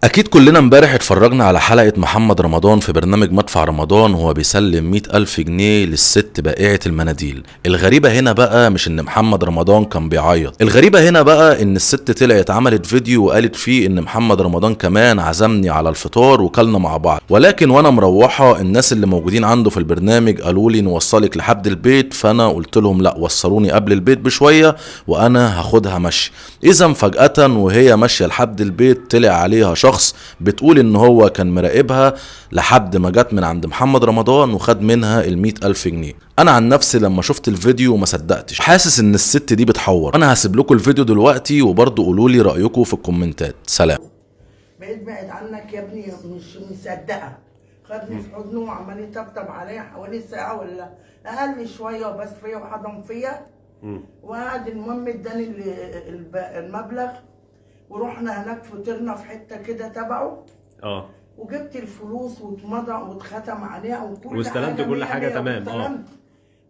أكيد كلنا امبارح اتفرجنا على حلقة محمد رمضان في برنامج مدفع رمضان وهو بيسلم 100,000 جنيه للست بائعة المناديل. الغريبة هنا بقى مش إن محمد رمضان كان بيعيط، الغريبة هنا بقى إن الست طلعت عملت فيديو وقالت فيه إن محمد رمضان كمان عزمني على الفطار وكلنا مع بعض، ولكن وأنا مروحة الناس اللي موجودين عنده في البرنامج قالوا لي نوصلك لحد البيت، فأنا قلت لهم لا وصلوني قبل البيت بشوية وأنا هاخدها مشي. إذا فجأة وهي ماشية لحد البيت طلع عليها شخص بتقول ان هو كان مراقبها لحد ما جت من عند محمد رمضان وخد منها ال100,000 جنيه. انا عن نفسي لما شفت الفيديو ما صدقتش، حاسس ان الست دي بتحور. انا هسيب لكم الفيديو دلوقتي وبرضه قولوا لي رايكم في الكومنتات. سلام. بقيت بعد عنك يا ابني، مش مصدقه. خدني في حضنه وعمال يطبطب عليا حوالي ساعه ولا اقل شويه وبس فيا وحضن فيا وقعد. المهم اداني المبلغ ورحنا هناك فطرنا في حته كده تبعه. وجبت الفلوس واتمضى واتختم عليها وكل واستلمت كل حاجه تمام.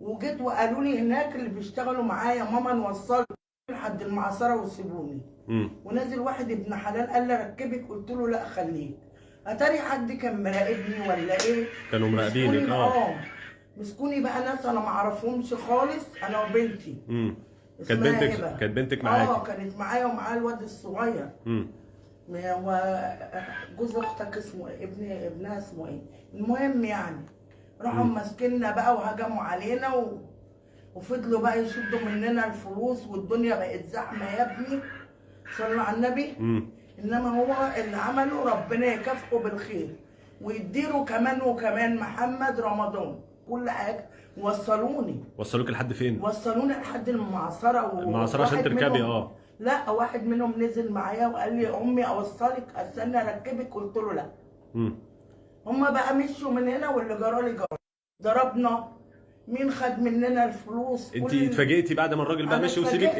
وجيت وقالوا لي هناك اللي بيشتغلوا معايا ماما نوصل لحد المعصره وسيبوني. ونازل واحد ابن حلال قال لي ركبك، قلت له لا خليك. اتاري حد كان مراقبني ولا ايه؟ كانوا مراقبينك. مسكوني بقى ناس انا ما اعرفهمش خالص، انا وبنتي. كانت بنتك معاكي؟ كانت معايا ومعايا الواد الصغير. هو جوز اختك اسمه ابنها اسمه ايه؟ المهم يعني راحوا ماسكيننا بقى وهجموا علينا وفضلوا بقى يشدوا مننا الفلوس والدنيا بقت زحمه يا ابني. صلوا على النبي. انما هو اللي عمله ربنا يكافئه بالخير ويديله كمان وكمان محمد رمضان كل حاجه. وصلوك لحد فين؟ وصلوني لحد المعصره. المعصره عشان تركبي؟ لا، واحد منهم نزل معايا وقال لي امي اوصلك استنى اركبك، قلت له لا. هما بقى مشوا من هنا واللي جرالي جرى. ضربنا. مين خد مننا الفلوس؟ انت اتفاجئتي بعد ما الراجل بقى مشي وسيبك؟